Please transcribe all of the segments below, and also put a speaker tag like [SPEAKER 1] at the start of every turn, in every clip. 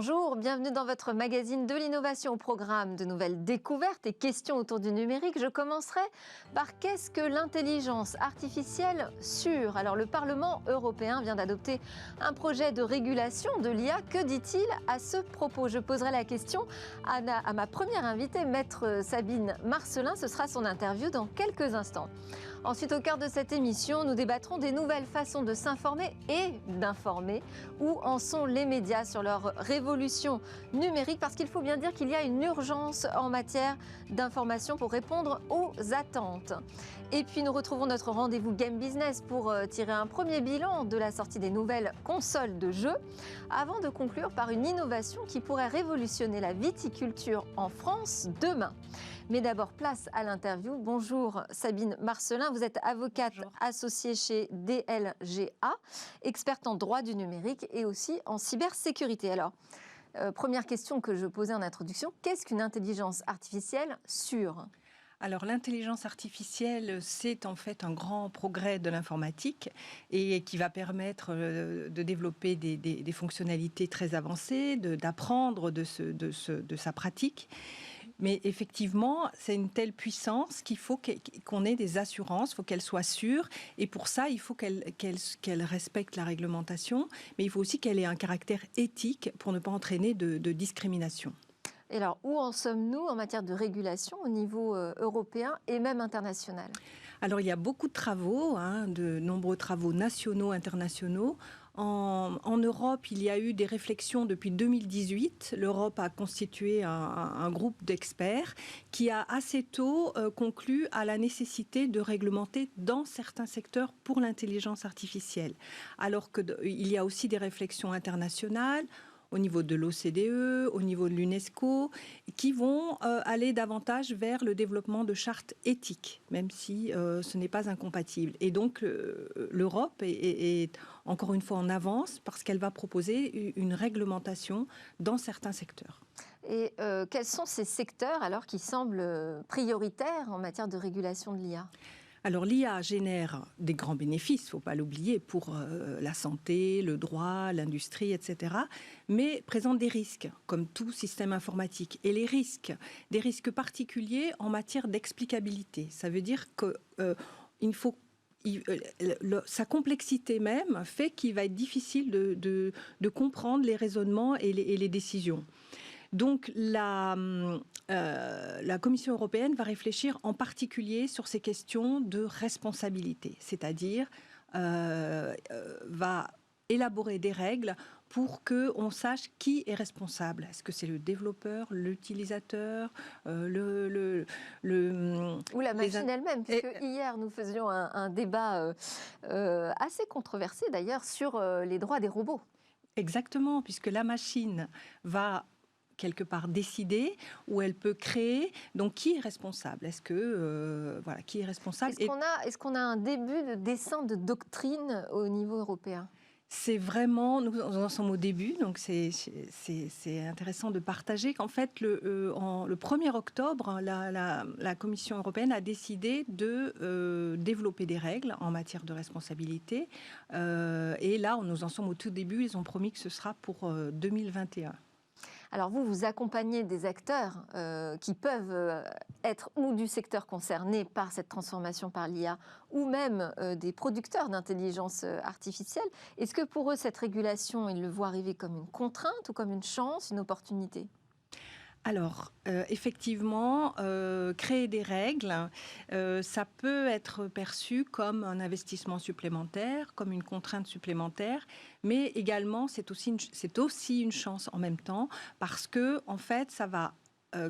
[SPEAKER 1] Bonjour, bienvenue dans votre magazine de l'innovation au programme de nouvelles découvertes et questions autour du numérique. Je commencerai par qu'est-ce que l'intelligence artificielle sûre? Alors le Parlement européen vient d'adopter un projet de régulation de l'IA. Que dit-il à ce propos? Je poserai la question à ma première invitée, maître Sabine Marcelin. Ce sera son interview dans quelques instants. Ensuite, au cœur de cette émission, nous débattrons des nouvelles façons de s'informer et d'informer. Où en sont les médias sur leur révolution numérique? Parce qu'il faut bien dire qu'il y a une urgence en matière d'information pour répondre aux attentes. Et puis nous retrouvons notre rendez-vous Game Business pour tirer un premier bilan de la sortie des nouvelles consoles de jeux, avant de conclure par une innovation qui pourrait révolutionner la viticulture en France demain. Mais d'abord, place à l'interview. Bonjour Sabine Marcelin, vous êtes avocate associée chez DLGA, experte en droit du numérique et aussi en cybersécurité. Alors, première question que je posais en introduction, qu'est-ce qu'une intelligence artificielle sûre ?
[SPEAKER 2] Alors l'intelligence artificielle, c'est en fait un grand progrès de l'informatique et qui va permettre de développer des fonctionnalités très avancées, d'apprendre de sa pratique. Mais effectivement, c'est une telle puissance qu'il faut qu'on ait des assurances, il faut qu'elle soit sûre. Et pour ça, il faut qu'elle respecte la réglementation, mais il faut aussi qu'elle ait un caractère éthique pour ne pas entraîner de discrimination.
[SPEAKER 1] Et alors, où en sommes-nous en matière de régulation au niveau européen et même international?
[SPEAKER 2] Alors, il y a beaucoup de travaux, de nombreux travaux nationaux, internationaux. En Europe, il y a eu des réflexions depuis 2018. L'Europe a constitué un groupe d'experts qui a assez tôt conclu à la nécessité de réglementer dans certains secteurs pour l'intelligence artificielle. Alors qu'il y a aussi des réflexions internationales au niveau de l'OCDE, au niveau de l'UNESCO, qui vont aller davantage vers le développement de chartes éthiques, même si ce n'est pas incompatible. Et donc, l'Europe est encore une fois en avance parce qu'elle va proposer une réglementation dans certains secteurs.
[SPEAKER 1] Et quels sont ces secteurs alors qui semblent prioritaires en matière de régulation de l'IA ?
[SPEAKER 2] Alors l'IA génère des grands bénéfices, il ne faut pas l'oublier, pour la santé, le droit, l'industrie, etc. Mais présente des risques, comme tout système informatique. Et les risques, des risques particuliers en matière d'explicabilité. Ça veut dire que sa complexité même fait qu'il va être difficile de comprendre les raisonnements et les décisions. Donc la Commission européenne va réfléchir en particulier sur ces questions de responsabilité, c'est-à-dire va élaborer des règles pour qu'on sache qui est responsable. Est-ce que c'est le développeur, l'utilisateur,
[SPEAKER 1] ou la machine elle-même, puisque hier nous faisions un débat assez controversé d'ailleurs sur les droits des robots.
[SPEAKER 2] Exactement, puisque la machine va quelque part décider, où elle peut créer. Donc, qui est responsable? Est-ce que qui est responsable?
[SPEAKER 1] Est-ce qu'on a un début de dessin de doctrine au niveau européen?
[SPEAKER 2] C'est vraiment, nous en sommes au début, donc c'est intéressant de partager qu'en fait, le 1er octobre, la Commission européenne a décidé de développer des règles en matière de responsabilité. Et là, nous en sommes au tout début, ils ont promis que ce sera pour 2021.
[SPEAKER 1] Alors vous accompagnez des acteurs qui peuvent être ou du secteur concerné par cette transformation par l'IA, ou même des producteurs d'intelligence artificielle. Est-ce que pour eux, cette régulation, ils le voient arriver comme une contrainte ou comme une chance, une opportunité ?
[SPEAKER 2] Alors, effectivement, créer des règles, ça peut être perçu comme un investissement supplémentaire, comme une contrainte supplémentaire, mais également, c'est aussi une chance en même temps, parce que, en fait, ça va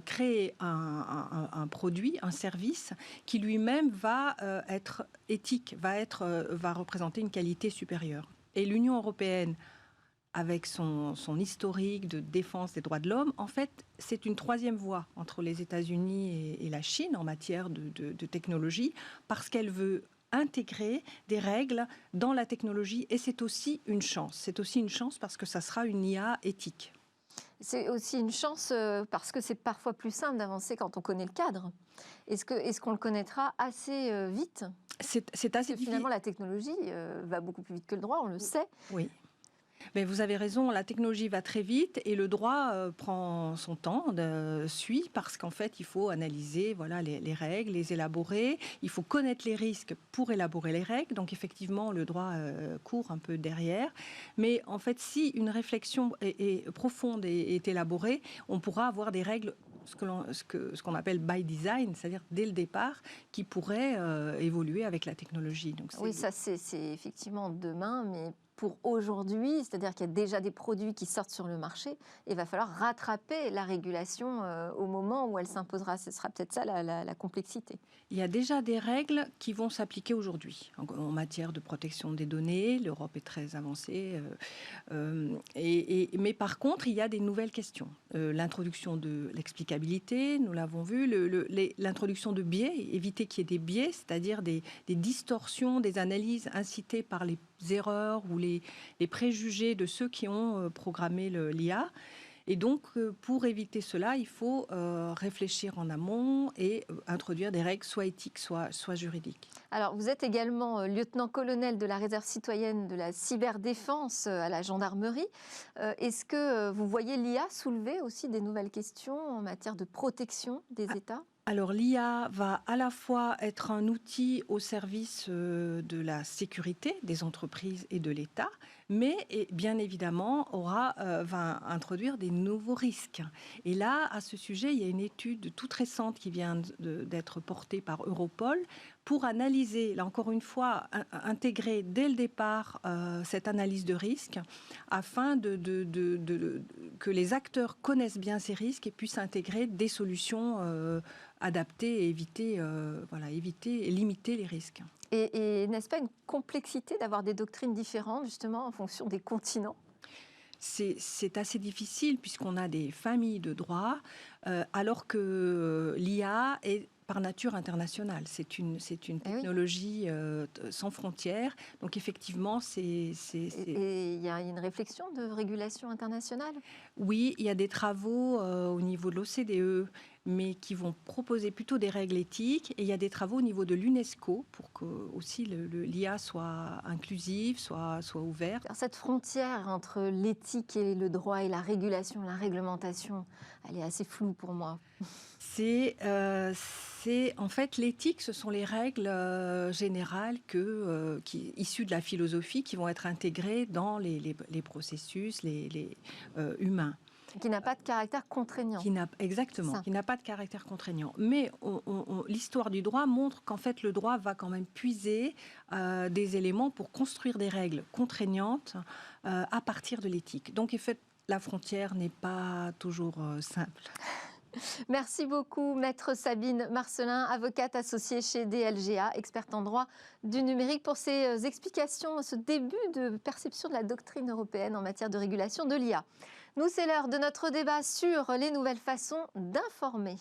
[SPEAKER 2] créer un produit, un service, qui lui-même va être éthique, va représenter une qualité supérieure. Et l'Union européenne, avec son historique de défense des droits de l'homme, en fait, c'est une troisième voie entre les États-Unis et la Chine en matière de technologie, parce qu'elle veut intégrer des règles dans la technologie, et c'est aussi une chance. C'est aussi une chance parce que ça sera une IA éthique.
[SPEAKER 1] C'est aussi une chance parce que c'est parfois plus simple d'avancer quand on connaît le cadre. Est-ce qu'on le connaîtra assez vite ?
[SPEAKER 2] C'est assez difficile.
[SPEAKER 1] Finalement, la technologie va beaucoup plus vite que le droit, on le sait.
[SPEAKER 2] Oui. Mais vous avez raison, la technologie va très vite et le droit prend son temps, suit, parce qu'en fait, il faut analyser voilà, les règles, les élaborer. Il faut connaître les risques pour élaborer les règles. Donc, effectivement, le droit court un peu derrière. Mais en fait, si une réflexion est profonde et est élaborée, on pourra avoir des règles ce qu'on appelle by design, c'est-à-dire dès le départ, qui pourraient évoluer avec la technologie. Donc,
[SPEAKER 1] Oui, ça c'est effectivement demain, mais pour aujourd'hui, c'est-à-dire qu'il y a déjà des produits qui sortent sur le marché, et il va falloir rattraper la régulation au moment où elle s'imposera. Ce sera peut-être ça la complexité.
[SPEAKER 2] il y a déjà des règles qui vont s'appliquer aujourd'hui en matière de protection des données. L'Europe est très avancée. Mais par contre, il y a des nouvelles questions. L'introduction de l'explicabilité, nous l'avons vu, l'introduction de biais, éviter qu'il y ait des biais, c'est-à-dire des distorsions, des analyses incitées par les erreurs ou les préjugés de ceux qui ont programmé l'IA. Et donc, pour éviter cela, il faut réfléchir en amont et introduire des règles soit éthiques, soit juridiques.
[SPEAKER 1] Alors, vous êtes également lieutenant-colonel de la réserve citoyenne de la cyberdéfense à la gendarmerie. Est-ce que vous voyez l'IA soulever aussi des nouvelles questions en matière de protection des États ?
[SPEAKER 2] Alors l'IA va à la fois être un outil au service de la sécurité des entreprises et de l'État, mais bien évidemment va introduire des nouveaux risques. Et là, à ce sujet, il y a une étude toute récente qui vient d'être portée par Europol pour analyser, là encore une fois, intégrer dès le départ cette analyse de risque afin que les acteurs connaissent bien ces risques et puissent intégrer des solutions adapter et éviter et limiter les risques.
[SPEAKER 1] Et n'est-ce pas une complexité d'avoir des doctrines différentes, justement, en fonction des continents ?
[SPEAKER 2] C'est assez difficile puisqu'on a des familles de droits, alors que l'IA est par nature internationale. C'est une technologie sans frontières. Donc effectivement,
[SPEAKER 1] Et il y a une réflexion de régulation internationale ?
[SPEAKER 2] Oui, il y a des travaux au niveau de l'OCDE, mais qui vont proposer plutôt des règles éthiques. Et il y a des travaux au niveau de l'UNESCO pour que aussi l'IA soit inclusive, soit ouverte.
[SPEAKER 1] Alors, cette frontière entre l'éthique et le droit et la régulation, la réglementation, elle est assez floue pour moi.
[SPEAKER 2] En fait, l'éthique, ce sont les règles générales issues de la philosophie qui vont être intégrées dans les processus humains.
[SPEAKER 1] Qui n'a pas de caractère contraignant.
[SPEAKER 2] Exactement, qui n'a pas de caractère contraignant. Mais l'histoire du droit montre qu'en fait, le droit va quand même puiser des éléments pour construire des règles contraignantes à partir de l'éthique. Donc, en fait, la frontière n'est pas toujours simple.
[SPEAKER 1] Merci beaucoup, Maître Sabine Marcelin, avocate associée chez DLGA, experte en droit du numérique, pour ces explications, ce début de perception de la doctrine européenne en matière de régulation de l'IA. Nous, c'est l'heure de notre débat sur les nouvelles façons d'informer.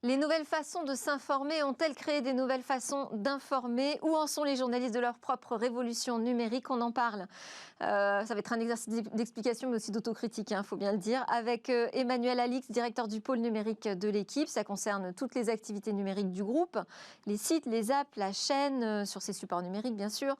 [SPEAKER 1] Les nouvelles façons de s'informer ont-elles créé des nouvelles façons d'informer ? Où en sont les journalistes de leur propre révolution numérique ? On en parle. Ça va être un exercice d'explication, mais aussi d'autocritique, il faut bien le dire, avec Emmanuel Alix, directeur du pôle numérique de l'équipe. Ça concerne toutes les activités numériques du groupe, les sites, les apps, la chaîne, sur ses supports numériques, bien sûr,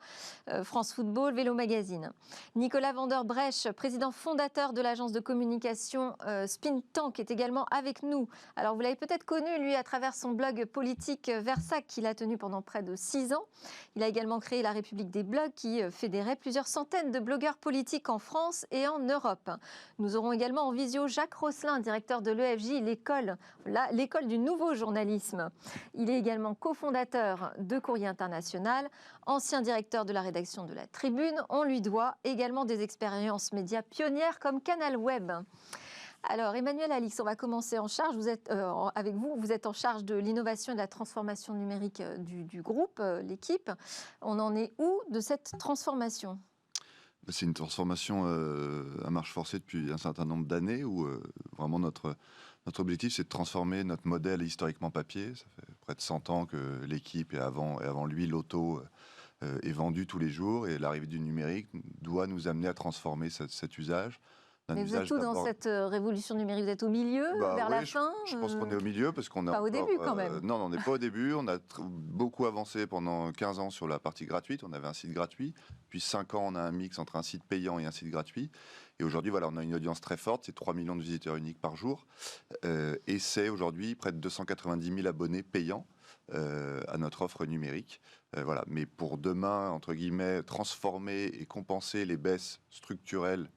[SPEAKER 1] France Football, Vélo Magazine. Nicolas Vanderbrech, président fondateur de l'agence de communication Spin Tank, est également avec nous. Alors, vous l'avez peut-être connu, lui, à travers son blog politique Versac, qu'il a tenu pendant près de 6 ans. Il a également créé la République des blogs, qui fédérait plusieurs centaines de blogueurs politiques en France et en Europe. Nous aurons également en visio Jacques Rosselin, directeur de l'EFJ, l'école du nouveau journalisme. Il est également cofondateur de Courrier International, ancien directeur de la rédaction de La Tribune. On lui doit également des expériences médias pionnières comme Canal Web. Alors, Emmanuel Alix, on va commencer avec vous. Vous êtes en charge de l'innovation et de la transformation numérique du groupe, l'équipe. On en est où de cette transformation ?
[SPEAKER 3] C'est une transformation à marche forcée depuis un certain nombre d'années où vraiment notre objectif, c'est de transformer notre modèle historiquement papier. Ça fait près de 100 ans que l'équipe et avant lui, l'auto est vendu tous les jours, et l'arrivée du numérique doit nous amener à transformer cet usage
[SPEAKER 1] Mais vous êtes
[SPEAKER 3] usage
[SPEAKER 1] tout dans
[SPEAKER 3] d'abord.
[SPEAKER 1] cette révolution numérique? Vous êtes au milieu, vers la
[SPEAKER 3] Oui,
[SPEAKER 1] fin?
[SPEAKER 3] je pense qu'on est au milieu parce qu'on a
[SPEAKER 1] Pas au
[SPEAKER 3] encore,
[SPEAKER 1] début, quand même.
[SPEAKER 3] non, on n'est pas au début. On a beaucoup avancé pendant 15 ans sur la partie gratuite. On avait un site gratuit. Puis 5 ans, on a un mix entre un site payant et un site gratuit. Et aujourd'hui, voilà, on a une audience très forte. C'est 3 millions de visiteurs uniques par jour. Et c'est aujourd'hui près de 290 000 abonnés payants à notre offre numérique. Voilà. Mais pour demain, entre guillemets, transformer et compenser les baisses structurelles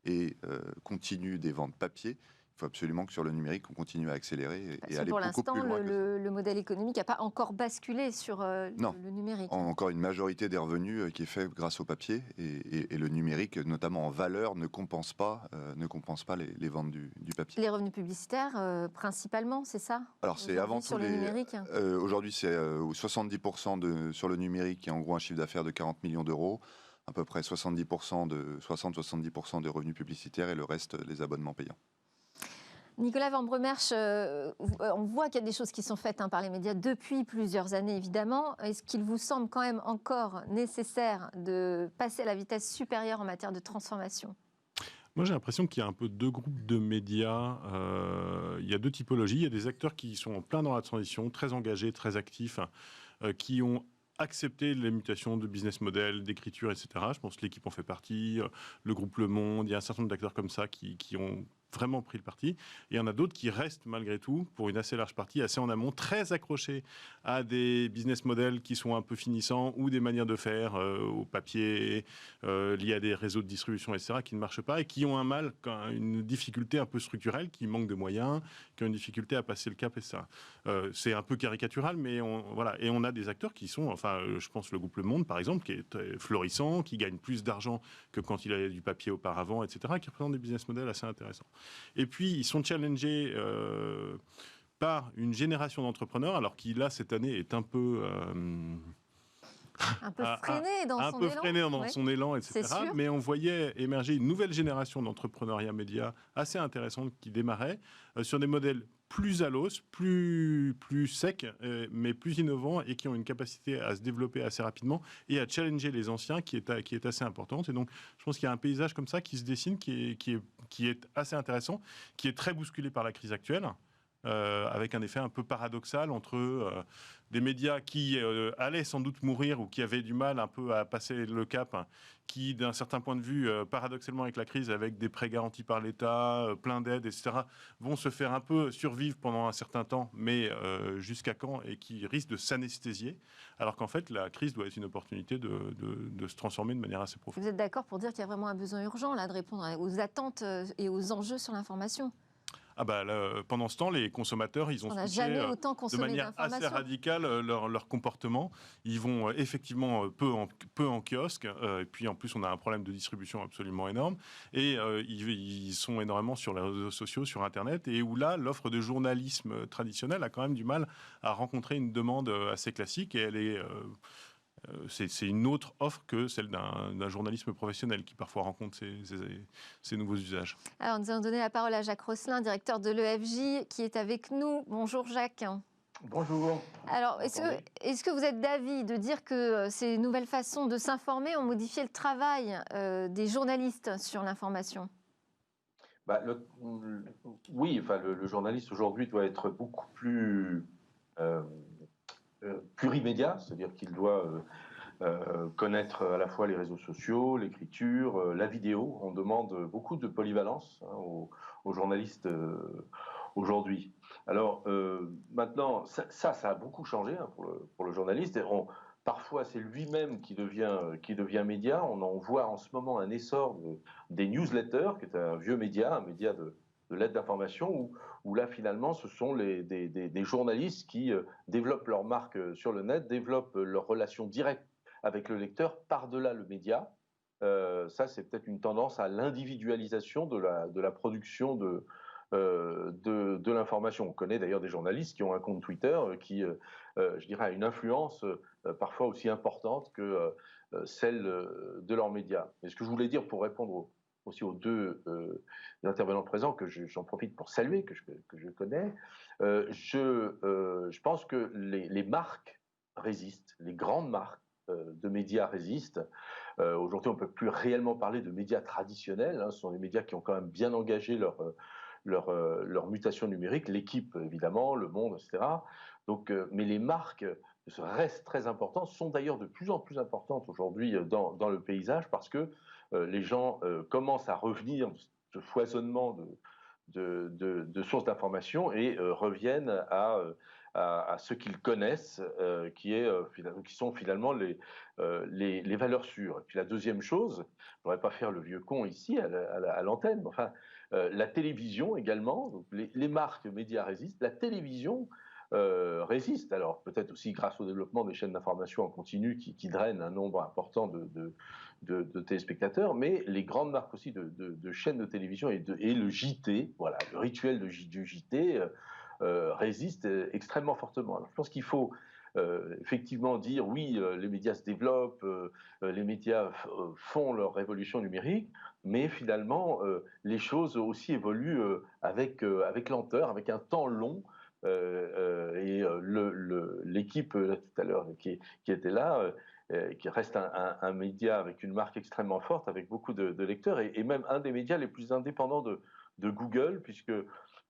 [SPEAKER 3] et continues des ventes papier, il faut absolument que sur le numérique, on continue à accélérer et aller
[SPEAKER 1] Pour
[SPEAKER 3] beaucoup
[SPEAKER 1] l'instant,
[SPEAKER 3] plus loin que ça.
[SPEAKER 1] le modèle économique n'a pas encore basculé sur
[SPEAKER 3] Non.
[SPEAKER 1] le numérique.
[SPEAKER 3] Encore une majorité des revenus qui est fait grâce au papier et le numérique, notamment en valeur, ne compense pas les ventes du papier.
[SPEAKER 1] Les revenus publicitaires, principalement, c'est ça?
[SPEAKER 3] Alors c'est avant tout
[SPEAKER 1] sur le numérique.
[SPEAKER 3] Aujourd'hui, c'est 70% sur le numérique, qui est en gros un chiffre d'affaires de 40 millions d'euros, à peu près 60-70% de revenus publicitaires et le reste, les abonnements payants.
[SPEAKER 1] Nicolas Van Bremersch, on voit qu'il y a des choses qui sont faites par les médias depuis plusieurs années, évidemment. Est-ce qu'il vous semble quand même encore nécessaire de passer à la vitesse supérieure en matière de transformation?
[SPEAKER 4] Moi, j'ai l'impression qu'il y a un peu deux groupes de médias. Il y a deux typologies. Il y a des acteurs qui sont en plein dans la transition, très engagés, très actifs, qui ont accepté les mutations de business model, d'écriture, etc. Je pense que l'équipe en fait partie, le groupe Le Monde, il y a un certain nombre d'acteurs comme ça qui ont vraiment pris le parti. Et il y en a d'autres qui restent malgré tout, pour une assez large partie, assez en amont, très accrochés à des business models qui sont un peu finissants ou des manières de faire au papier, liées à des réseaux de distribution, etc., qui ne marchent pas et qui ont un mal, une difficulté un peu structurelle, qui manquent de moyens, qui ont une difficulté à passer le cap, etc. C'est un peu caricatural, mais voilà. Et on a des acteurs qui sont, je pense le groupe Le Monde, par exemple, qui est florissant, qui gagne plus d'argent que quand il avait du papier auparavant, etc., qui représente des business models assez intéressants. Et puis, ils sont challengés par une génération d'entrepreneurs, alors qui, là, cette année, est un peu...
[SPEAKER 1] un peu freiné dans son élan.
[SPEAKER 4] Un peu freiné dans son élan, etc. Mais on voyait émerger une nouvelle génération d'entrepreneuriat média assez intéressante qui démarrait sur des modèles plus à l'os, plus secs, mais plus innovants et qui ont une capacité à se développer assez rapidement et à challenger les anciens qui est assez importante. Et donc, je pense qu'il y a un paysage comme ça qui se dessine, qui est assez intéressant, qui est très bousculé par la crise actuelle. Avec un effet un peu paradoxal entre des médias qui allaient sans doute mourir ou qui avaient du mal un peu à passer le cap, qui, d'un certain point de vue, paradoxalement avec la crise, avec des prêts garantis par l'État, plein d'aides, etc., vont se faire un peu survivre pendant un certain temps, mais jusqu'à quand, et qui risquent de s'anesthésier, alors qu'en fait, la crise doit être une opportunité de se transformer de manière assez profonde.
[SPEAKER 1] Vous êtes d'accord pour dire qu'il y a vraiment un besoin urgent là, de répondre aux attentes et aux enjeux sur l'information?
[SPEAKER 4] Pendant ce temps, les consommateurs, ils ont switché de manière assez radicale leur comportement. Ils vont effectivement peu en kiosque, et puis en plus on a un problème de distribution absolument énorme, et ils sont énormément sur les réseaux sociaux, sur Internet, et où là, l'offre de journalisme traditionnel a quand même du mal à rencontrer une demande assez classique, et elle est... c'est une autre offre que celle d'un journalisme professionnel qui parfois rencontre ces nouveaux usages.
[SPEAKER 1] Alors, nous allons donner la parole à Jacques Rosselin, directeur de l'EFJ, qui est avec nous. Bonjour Jacques.
[SPEAKER 5] Bonjour.
[SPEAKER 1] Alors, est-ce que vous êtes d'avis de dire que ces nouvelles façons de s'informer ont modifié le travail des journalistes sur l'information ?
[SPEAKER 5] Oui, le journaliste aujourd'hui doit être beaucoup plus plurimédia, c'est-à-dire qu'il doit connaître à la fois les réseaux sociaux, l'écriture, la vidéo. On demande beaucoup de polyvalence aux journalistes aujourd'hui. Alors maintenant, ça a beaucoup changé pour le journaliste. Parfois, c'est lui-même qui devient média. On en voit en ce moment un essor des newsletters, qui est un vieux média, un média de lettres d'information, où là, finalement, ce sont des journalistes qui développent leur marque sur le net, développent leur relation directe avec le lecteur par-delà le média. Ça, c'est peut-être une tendance à l'individualisation de la production de l'information. On connaît d'ailleurs des journalistes qui ont un compte Twitter qui, je dirais, a une influence parfois aussi importante que celle de leurs médias. Mais ce que je voulais dire pour répondre aussi aux deux intervenants présents, que j'en profite pour saluer, que je connais, je pense que les marques résistent, les grandes marques de médias résistent. Aujourd'hui, on ne peut plus réellement parler de médias traditionnels. Hein. Ce sont des médias qui ont quand même bien engagé leur mutation numérique, l'équipe évidemment, le monde, etc. Donc, mais les marques restent très importantes, sont d'ailleurs de plus en plus importantes aujourd'hui dans le paysage parce que les gens commencent à revenir de ce foisonnement de sources d'information et reviennent à ce qu'ils connaissent, qui sont finalement les valeurs sûres. Et puis la deuxième chose, je ne voudrais pas faire le vieux con ici à l'antenne, mais enfin, la télévision également, donc les marques médias résistent, la télévision résiste. Alors peut-être aussi grâce au développement des chaînes d'information en continu qui drainent un nombre important de téléspectateurs, mais les grandes marques aussi de chaînes de télévision et le JT, voilà, le rituel du JT résiste extrêmement fortement. Alors je pense qu'il faut effectivement dire oui, les médias se développent, les médias font leur révolution numérique, mais finalement les choses aussi évoluent avec lenteur, avec un temps long. L'équipe tout à l'heure qui était là, qui reste un média avec une marque extrêmement forte, avec beaucoup de lecteurs, et même un des médias les plus indépendants de Google, puisque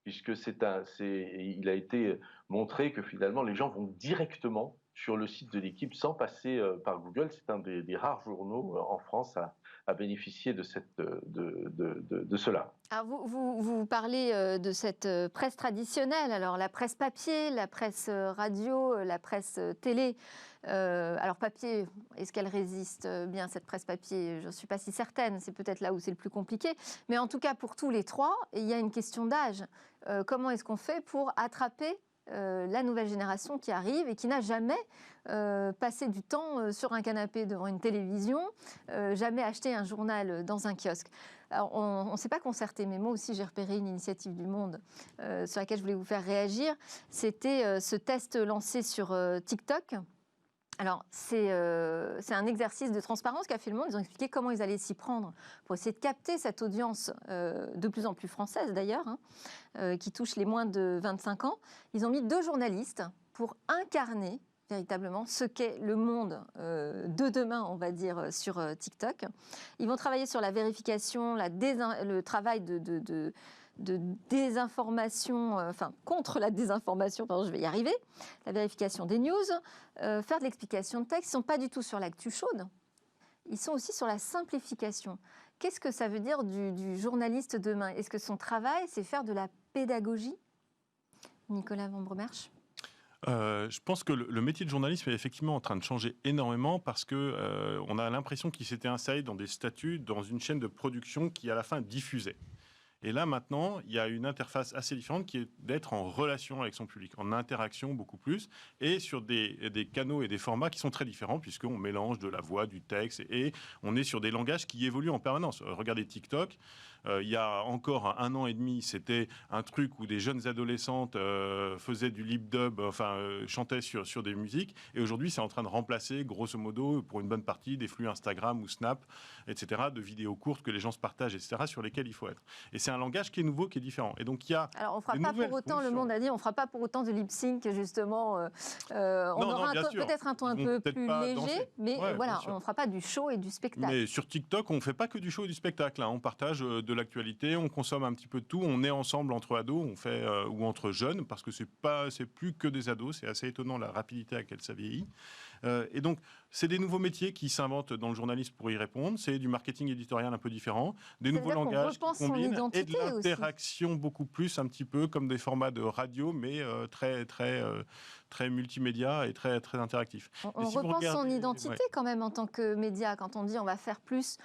[SPEAKER 5] il a été montré que finalement les gens vont directement sur le site de l'équipe sans passer par Google. C'est un des rares journaux en France à bénéficier de cela.
[SPEAKER 1] Alors vous parlez de cette presse traditionnelle, alors la presse papier, la presse radio, la presse télé. Alors papier, est-ce qu'elle résiste bien, cette presse papier? Je ne suis pas si certaine, c'est peut-être là où c'est le plus compliqué. Mais en tout cas, pour tous les trois, il y a une question d'âge. Comment est-ce qu'on fait pour attraper la nouvelle génération qui arrive et qui n'a jamais passé du temps sur un canapé devant une télévision, jamais acheté un journal dans un kiosque? Alors, on ne s'est pas concerté, mais moi aussi j'ai repéré une initiative du Monde sur laquelle je voulais vous faire réagir. C'était ce test lancé sur TikTok. Alors, c'est un exercice de transparence qu'a fait le Monde. Ils ont expliqué comment ils allaient s'y prendre pour essayer de capter cette audience de plus en plus française d'ailleurs, hein, qui touche les moins de 25 ans. Ils ont mis 2 journalistes pour incarner véritablement ce qu'est le monde de demain, on va dire, sur TikTok. Ils vont travailler sur la vérification, le travail de désinformation, contre la désinformation, pardon, je vais y arriver, la vérification des news, faire de l'explication de texte. Ils ne sont pas du tout sur l'actu chaude, ils sont aussi sur la simplification. Qu'est-ce que ça veut dire du journaliste demain? Est-ce que son travail, c'est faire de la pédagogie? Nicolas Van Bromersch?
[SPEAKER 4] Je pense que le métier de journalisme est effectivement en train de changer énormément parce que on a l'impression qu'il s'était installé dans des statuts, dans une chaîne de production qui à la fin diffusait. Et là, maintenant, il y a une interface assez différente qui est d'être en relation avec son public, en interaction beaucoup plus, et sur des canaux et des formats qui sont très différents, puisqu'on mélange de la voix, du texte, et on est sur des langages qui évoluent en permanence. Regardez TikTok. Il y a encore 1 an et demi, c'était un truc où des jeunes adolescentes faisaient du lip dub, chantaient sur des musiques. Et aujourd'hui, c'est en train de remplacer, grosso modo, pour une bonne partie, des flux Instagram ou Snap, etc., de vidéos courtes que les gens se partagent, etc., sur lesquels il faut être. Et c'est un langage qui est nouveau, qui est différent. Et donc, il y a.
[SPEAKER 1] Alors, on ne fera pas pour autant, le Monde a dit, on ne fera pas pour autant de lip sync, justement. On aura peut-être un ton un peu plus léger, mais voilà, on ne fera pas du show et du spectacle.
[SPEAKER 4] Mais sur TikTok, on ne fait pas que du show et du spectacle. Hein. On partage de l'actualité, on consomme un petit peu de tout, on est ensemble entre ados, on fait ou entre jeunes, parce que c'est plus que des ados. C'est assez étonnant la rapidité à laquelle ça vieillit. Et donc, c'est des nouveaux métiers qui s'inventent dans le journalisme pour y répondre. C'est du marketing éditorial un peu différent, des nouveaux langages qui combinent et de l'interaction beaucoup plus, un petit peu comme des formats de radio, mais très multimédia et très interactif.
[SPEAKER 1] On repense son identité quand même en tant que média, quand on dit on va faire plus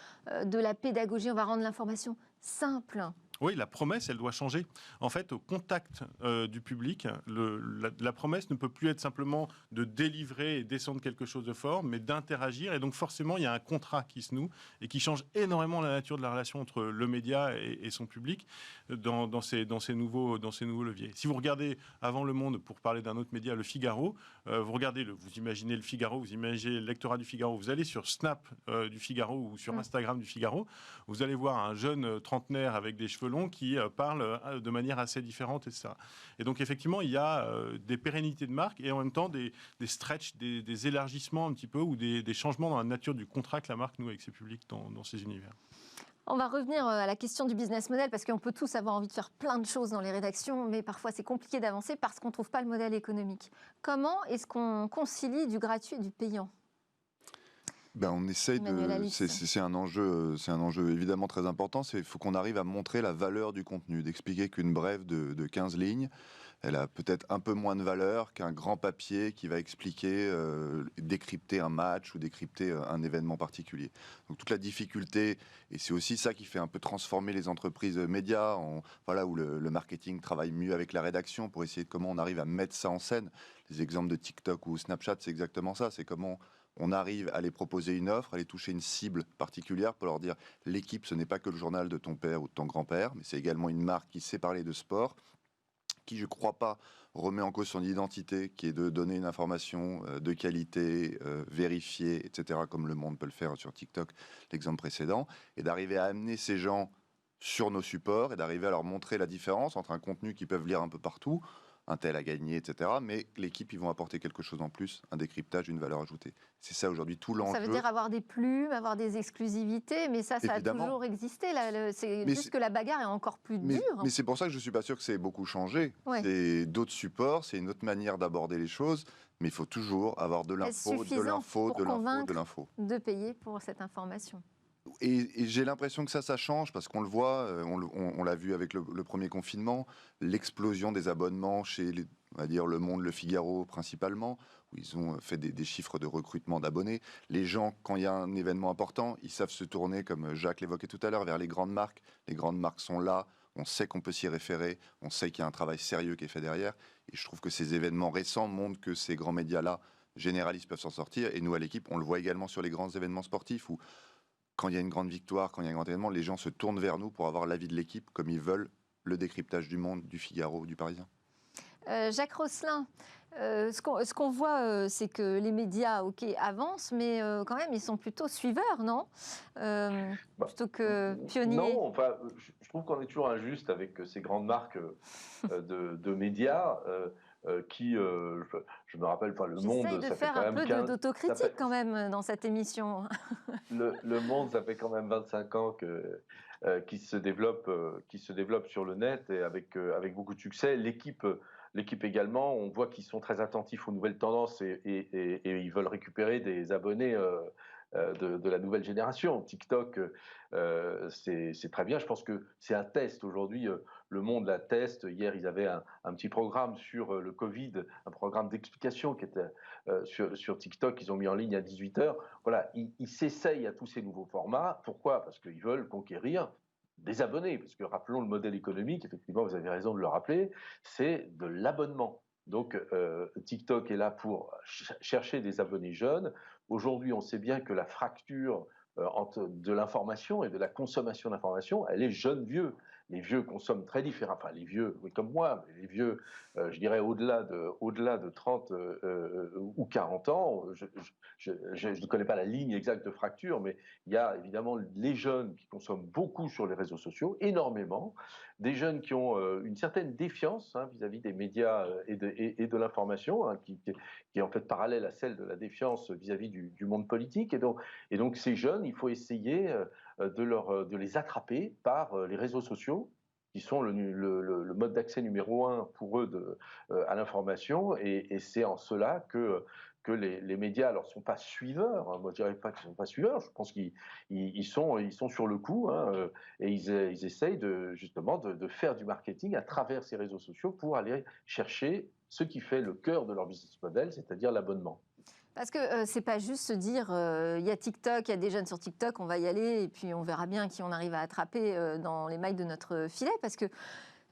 [SPEAKER 1] de la pédagogie, on va rendre l'information simple.
[SPEAKER 4] Oui, la promesse, elle doit changer. En fait, au contact du public, la promesse ne peut plus être simplement de délivrer et descendre quelque chose de fort, mais d'interagir. Et donc, forcément, il y a un contrat qui se noue et qui change énormément la nature de la relation entre le média et son public dans ces nouveaux leviers. Si vous regardez avant Le Monde, pour parler d'un autre média, Le Figaro, vous imaginez Le Figaro, vous imaginez le lectorat du Figaro, vous allez sur Snap du Figaro ou sur Instagram du Figaro, vous allez voir un jeune trentenaire avec des cheveux long qui parlent de manière assez différente, etc. Et donc effectivement, il y a des pérennités de marque et en même temps des stretch, des élargissements un petit peu ou des changements dans la nature du contrat que la marque noue avec ses publics dans ces univers.
[SPEAKER 1] On va revenir à la question du business model parce qu'on peut tous avoir envie de faire plein de choses dans les rédactions, mais parfois c'est compliqué d'avancer parce qu'on ne trouve pas le modèle économique. Comment est-ce qu'on concilie du gratuit et du payant ?
[SPEAKER 3] On essaye c'est un enjeu évidemment très important. Il faut qu'on arrive à montrer la valeur du contenu, d'expliquer qu'une brève de 15 lignes, elle a peut-être un peu moins de valeur qu'un grand papier qui va expliquer, décrypter un match ou décrypter un événement particulier. Donc toute la difficulté, et c'est aussi ça qui fait un peu transformer les entreprises médias, où le marketing travaille mieux avec la rédaction pour essayer de comment on arrive à mettre ça en scène. Les exemples de TikTok ou Snapchat, c'est exactement ça. C'est comment on arrive à les proposer une offre, à les toucher une cible particulière pour leur dire l'équipe, ce n'est pas que le journal de ton père ou de ton grand-père, mais c'est également une marque qui sait parler de sport, qui, je ne crois pas, remet en cause son identité, qui est de donner une information de qualité, vérifiée, etc., comme Le Monde peut le faire sur TikTok, l'exemple précédent, et d'arriver à amener ces gens sur nos supports et d'arriver à leur montrer la différence entre un contenu qu'ils peuvent lire un peu partout, un tel a gagné, etc., mais l'équipe, ils vont apporter quelque chose en plus, un décryptage, une valeur ajoutée. C'est ça aujourd'hui tout l'enjeu.
[SPEAKER 1] Ça veut dire avoir des plumes, avoir des exclusivités, mais ça
[SPEAKER 3] Évidemment.
[SPEAKER 1] a toujours existé. Là, c'est juste que la bagarre est encore plus dure.
[SPEAKER 3] Mais c'est pour ça que je ne suis pas sûr que ça ait beaucoup changé.
[SPEAKER 1] Ouais.
[SPEAKER 3] C'est d'autres supports, c'est une autre manière d'aborder les choses, mais il faut toujours avoir de l'info, de l'info, de l'info, de l'info.
[SPEAKER 1] De payer pour cette information.
[SPEAKER 3] Et j'ai l'impression que ça change, parce qu'on le voit, on l'a vu avec le premier confinement, l'explosion des abonnements chez, on va dire, Le Monde, Le Figaro principalement, où ils ont fait des chiffres de recrutement d'abonnés. Les gens, quand il y a un événement important, ils savent se tourner, comme Jacques l'évoquait tout à l'heure, vers les grandes marques. Les grandes marques sont là, on sait qu'on peut s'y référer, on sait qu'il y a un travail sérieux qui est fait derrière. Et je trouve que ces événements récents montrent que ces grands médias-là, généralistes, peuvent s'en sortir. Et nous, à l'équipe, on le voit également sur les grands événements sportifs, où quand il y a une grande victoire, quand il y a un grand événement, les gens se tournent vers nous pour avoir l'avis de l'équipe, comme ils veulent le décryptage du Monde, du Figaro, du Parisien.
[SPEAKER 1] Jacques Rosselin, ce qu'on voit, c'est que les médias, avancent, mais quand même, ils sont plutôt suiveurs, non ? Plutôt que pionniers.
[SPEAKER 5] Non, enfin, je trouve qu'on est toujours injuste avec ces grandes marques de médias. Qui, je me rappelle, enfin, Le Monde,
[SPEAKER 1] J'essaye de
[SPEAKER 5] ça
[SPEAKER 1] faire
[SPEAKER 5] fait quand
[SPEAKER 1] un peu
[SPEAKER 5] même
[SPEAKER 1] d'autocritique quand même dans cette émission.
[SPEAKER 5] Le Monde, ça fait quand même 25 ans qui se développe sur le net et avec beaucoup de succès. L'équipe également, on voit qu'ils sont très attentifs aux nouvelles tendances et ils veulent récupérer des abonnés de la nouvelle génération. TikTok, c'est très bien. Je pense que c'est un test aujourd'hui. Le Monde la teste. Hier, ils avaient un petit programme sur le Covid, un programme d'explication qui était sur TikTok. Ils ont mis en ligne à 18h. Voilà, ils s'essayent à tous ces nouveaux formats. Pourquoi ? Parce qu'ils veulent conquérir des abonnés. Parce que rappelons le modèle économique, effectivement, vous avez raison de le rappeler, c'est de l'abonnement. Donc, TikTok est là pour chercher des abonnés jeunes. Aujourd'hui, on sait bien que la fracture entre de l'information et de la consommation d'information, elle est jeune-vieux. Les vieux consomment très différemment, enfin les vieux, oui, comme moi, mais les vieux, je dirais au-delà de 30 ou 40 ans, je ne connais pas la ligne exacte de fracture, mais il y a évidemment les jeunes qui consomment beaucoup sur les réseaux sociaux, énormément, des jeunes qui ont une certaine défiance vis-à-vis des médias et de l'information, qui est en fait parallèle à celle de la défiance vis-à-vis du monde politique. Et donc ces jeunes, il faut essayer de les attraper par les réseaux sociaux, qui sont le mode d'accès numéro 1 pour eux à l'information. Et c'est en cela que les médias, alors, ne sont pas suiveurs. Moi, je ne dirais pas qu'ils ne sont pas suiveurs. Je pense qu'ils sont sur le coup, et ils essayent justement de faire du marketing à travers ces réseaux sociaux pour aller chercher ce qui fait le cœur de leur business model, c'est-à-dire l'abonnement.
[SPEAKER 1] Parce que c'est pas juste se dire il y a TikTok, il y a des jeunes sur TikTok, on va y aller et puis on verra bien qui on arrive à attraper dans les mailles de notre filet. Parce que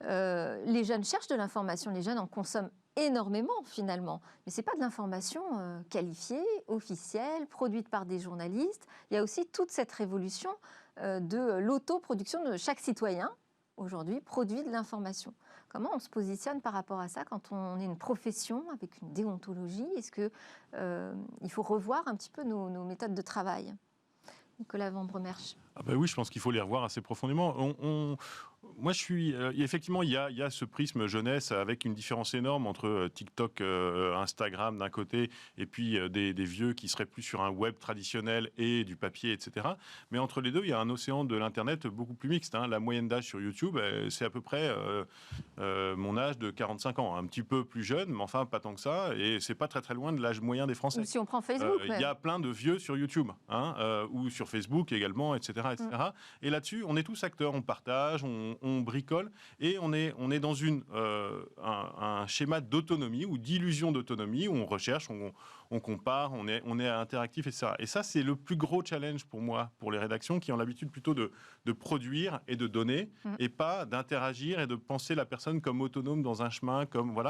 [SPEAKER 1] les jeunes cherchent de l'information, les jeunes en consomment énormément finalement. Mais c'est pas de l'information qualifiée, officielle, produite par des journalistes. Il y a aussi toute cette révolution de l'autoproduction de chaque citoyen. Aujourd'hui, produit de l'information. Comment on se positionne par rapport à ça quand on est une profession avec une déontologie ? Est-ce qu'il faut revoir un petit peu nos méthodes de travail ? Nicolas Vambremersch.
[SPEAKER 4] Oui, je pense qu'il faut les revoir assez profondément. Moi, effectivement, il y a ce prisme jeunesse avec une différence énorme entre TikTok, Instagram d'un côté, et puis des vieux qui seraient plus sur un web traditionnel et du papier, etc. Mais entre les deux, il y a un océan de l'Internet beaucoup plus mixte. La moyenne d'âge sur YouTube, c'est à peu près mon âge de 45 ans. Un petit peu plus jeune, mais enfin, pas tant que ça. Et c'est pas très très loin de l'âge moyen des Français.
[SPEAKER 1] Ou si on prend Facebook.
[SPEAKER 4] Il y a plein de vieux sur YouTube, ou sur Facebook également, etc. etc. Et là-dessus, on est tous acteurs, on partage, on bricole, et on est dans un schéma d'autonomie ou d'illusion d'autonomie où on recherche, on compare, on est interactif, etc. Et ça, c'est le plus gros challenge pour moi, pour les rédactions qui ont l'habitude plutôt de produire et de donner, et pas d'interagir et de penser la personne comme autonome dans un chemin,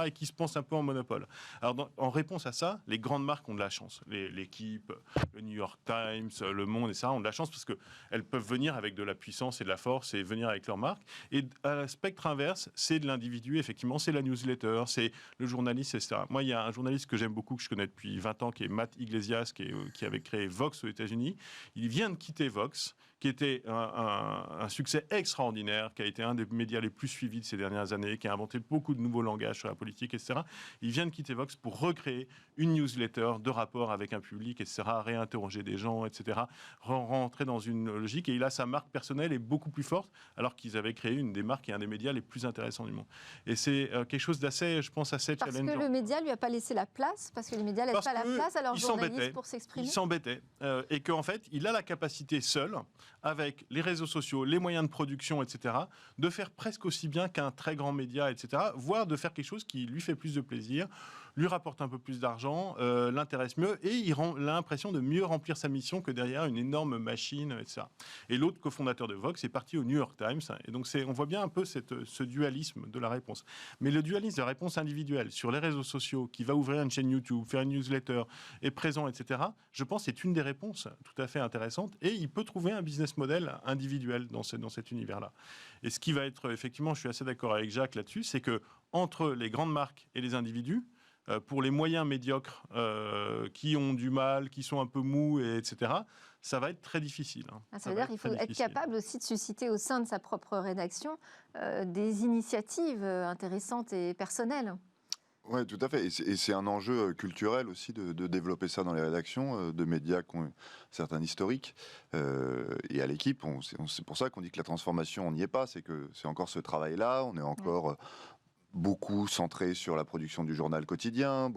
[SPEAKER 4] et qui se pense un peu en monopole. Alors, en réponse à ça, les grandes marques ont de la chance. L'équipe, le New York Times, Le Monde, etc. ont de la chance parce qu'elles peuvent venir avec de la puissance et de la force et venir avec leur marque. Et à la spectre inverse, c'est de l'individu, effectivement, c'est la newsletter, c'est le journaliste, etc. Moi, il y a un journaliste que j'aime beaucoup, que je connais depuis 20 ans, qui est Matt Yglesias, qui avait créé Vox aux États-Unis. Il vient de quitter Vox, qui était un succès extraordinaire, qui a été un des médias les plus suivis de ces dernières années, qui a inventé beaucoup de nouveaux langages sur la politique, etc. Il vient de quitter Vox pour recréer une newsletter de rapport avec un public, etc., réinterroger des gens, etc., rentrer dans une logique. Et il a sa marque personnelle est beaucoup plus forte, alors qu'ils avaient créé une des marques et un des médias les plus intéressants du monde. Et c'est quelque chose d'assez, je pense, assez challengeant.
[SPEAKER 1] Parce que le média lui a pas laissé la place, parce que les médias laissent pas la place à leurs journalistes pour s'exprimer.
[SPEAKER 4] Il s'embêtait. Et qu'en fait, il a la capacité seul, avec les réseaux sociaux, les moyens de production, etc., de faire presque aussi bien qu'un très grand média, etc., voire de faire quelque chose qui lui fait plus de plaisir, lui rapporte un peu plus d'argent, l'intéresse mieux, et il a l'impression de mieux remplir sa mission que derrière une énorme machine, etc. Et l'autre cofondateur de Vox est parti au New York Times, et donc on voit bien un peu ce dualisme de la réponse. Mais le dualisme de la réponse individuelle sur les réseaux sociaux, qui va ouvrir une chaîne YouTube, faire une newsletter, est présent, etc., je pense que c'est une des réponses tout à fait intéressantes, et il peut trouver un business model individuel dans cet univers-là. Et ce qui va être, effectivement, je suis assez d'accord avec Jacques là-dessus, c'est que entre les grandes marques et les individus, pour les moyens médiocres qui ont du mal, qui sont un peu mous, etc., ça va être très difficile.
[SPEAKER 1] Ça veut dire qu'il faut être capable aussi de susciter au sein de sa propre rédaction des initiatives intéressantes et personnelles.
[SPEAKER 3] Oui, tout à fait. Et c'est un enjeu culturel aussi de développer ça dans les rédactions de médias qui ont un certain historique. Et à l'équipe, c'est pour ça qu'on dit que la transformation, on n'y est pas. C'est que c'est encore ce travail-là. On est encore beaucoup centré sur la production du journal quotidien.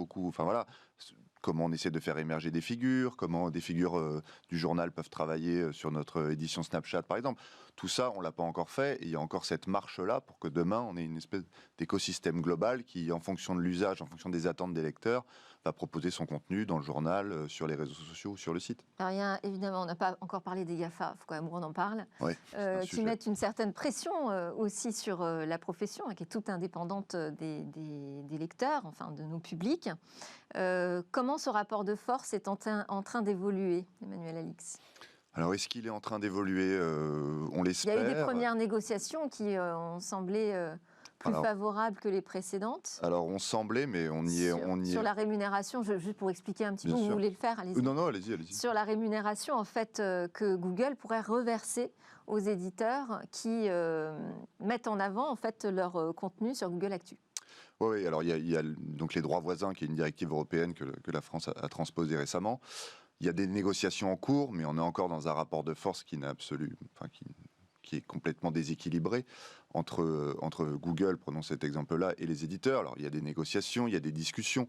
[SPEAKER 3] Comment on essaie de faire émerger des figures, comment des figures du journal peuvent travailler sur notre édition Snapchat, par exemple. Tout ça, on ne l'a pas encore fait, et il y a encore cette marche-là pour que demain, on ait une espèce d'écosystème global qui, en fonction de l'usage, en fonction des attentes des lecteurs, va proposer son contenu dans le journal, sur les réseaux sociaux ou sur le site.
[SPEAKER 1] Alors, évidemment, on n'a pas encore parlé des GAFA, il faut quand même qu'on en parle, qui mettent une certaine pression aussi sur la profession, qui est toute indépendante des lecteurs, enfin de nos publics. Comment ce rapport de force est en train d'évoluer, Emmanuel Alix ?
[SPEAKER 3] Alors, est-ce qu'il est en train d'évoluer ? On l'espère.
[SPEAKER 1] Il y a eu des premières négociations qui ont semblé plus favorables que les précédentes.
[SPEAKER 3] Alors, on semblait, mais on y est.
[SPEAKER 1] Sur la rémunération, juste pour expliquer un petit peu, vous voulez le faire, allez-y.
[SPEAKER 3] Non, allez-y.
[SPEAKER 1] Sur la rémunération, en fait, que Google pourrait reverser aux éditeurs qui mettent en avant, en fait, leur contenu sur Google Actu.
[SPEAKER 3] Oui, alors il y a donc les droits voisins, qui est une directive européenne que la France a transposée récemment. Il y a des négociations en cours, mais on est encore dans un rapport de force qui est complètement déséquilibré entre Google, prenons cet exemple-là, et les éditeurs. Alors il y a des négociations, il y a des discussions,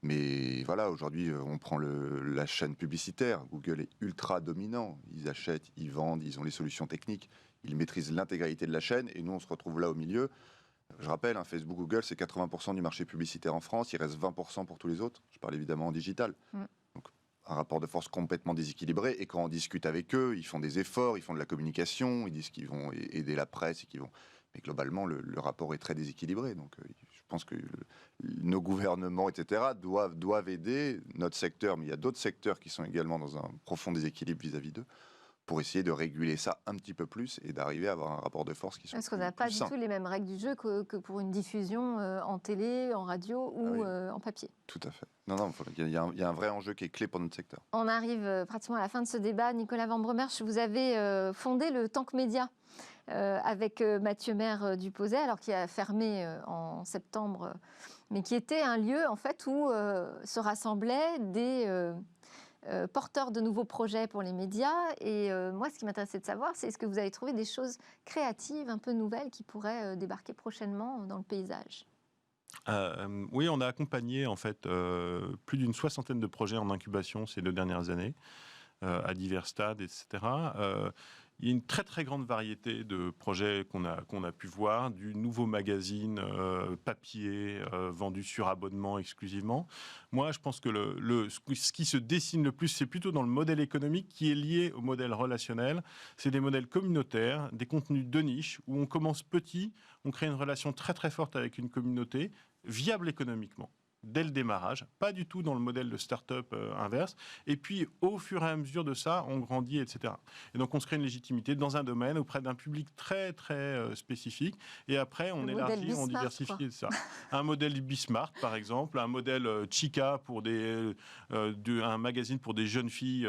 [SPEAKER 3] mais voilà, aujourd'hui on prend la chaîne publicitaire. Google est ultra dominant. Ils achètent, ils vendent, ils ont les solutions techniques, ils maîtrisent l'intégralité de la chaîne, et nous on se retrouve là au milieu. Je rappelle, Facebook, Google, c'est 80% du marché publicitaire en France, il reste 20% pour tous les autres. Je parle évidemment en digital. Donc, un rapport de force complètement déséquilibré, et quand on discute avec eux, ils font des efforts, ils font de la communication, ils disent qu'ils vont aider la presse, mais globalement, le rapport est très déséquilibré. Donc, je pense que nos gouvernements, etc., doivent aider notre secteur, mais il y a d'autres secteurs qui sont également dans un profond déséquilibre vis-à-vis d'eux, pour essayer de réguler ça un petit peu plus et d'arriver à avoir un rapport de force qui soit plus sain.
[SPEAKER 1] Parce qu'on n'a pas du tout les mêmes règles du jeu que pour une diffusion en télé, en radio ou en papier.
[SPEAKER 3] Tout à fait. Non, il y a un vrai enjeu qui est clé pour notre secteur.
[SPEAKER 1] On arrive pratiquement à la fin de ce débat. Nicolas Van Bremersch, vous avez fondé le Tank Média. avec Mathieu Maire du Pozet, alors qui a fermé en septembre, mais qui était un lieu en fait où se rassemblaient des porteurs de nouveaux projets pour les médias. Et moi, ce qui m'intéressait de savoir, c'est est-ce que vous avez trouvé des choses créatives, un peu nouvelles, qui pourraient débarquer prochainement dans le paysage?
[SPEAKER 4] Oui, on a accompagné en fait plus d'une 60aine de projets en incubation ces 2 dernières années, à divers stades, etc. Il y a une très très grande variété de projets qu'on a pu voir, du nouveau magazine papier vendu sur abonnement exclusivement. Moi, je pense que ce qui se dessine le plus, c'est plutôt dans le modèle économique qui est lié au modèle relationnel. C'est des modèles communautaires, des contenus de niche, où on commence petit, on crée une relation très très forte avec une communauté, viable économiquement. Dès le démarrage, pas du tout dans le modèle de start-up inverse. Et puis, au fur et à mesure de ça, on grandit, etc. Et donc, on se crée une légitimité dans un domaine auprès d'un public très, très spécifique. Et après, on élargit, on diversifie ça. Un modèle Bismart, par exemple, un modèle Chica pour un magazine pour des jeunes filles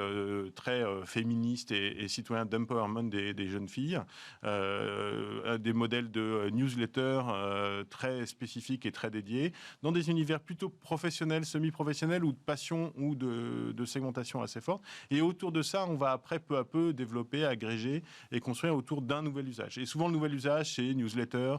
[SPEAKER 4] très féministes et citoyens d'empowerment des jeunes filles. Des modèles de newsletter très spécifiques et très dédiés, dans des univers plutôt professionnels, semi-professionnels ou de passion ou de segmentation assez forte. Et autour de ça, on va après peu à peu développer, agréger et construire autour d'un nouvel usage. Et souvent, le nouvel usage, c'est newsletter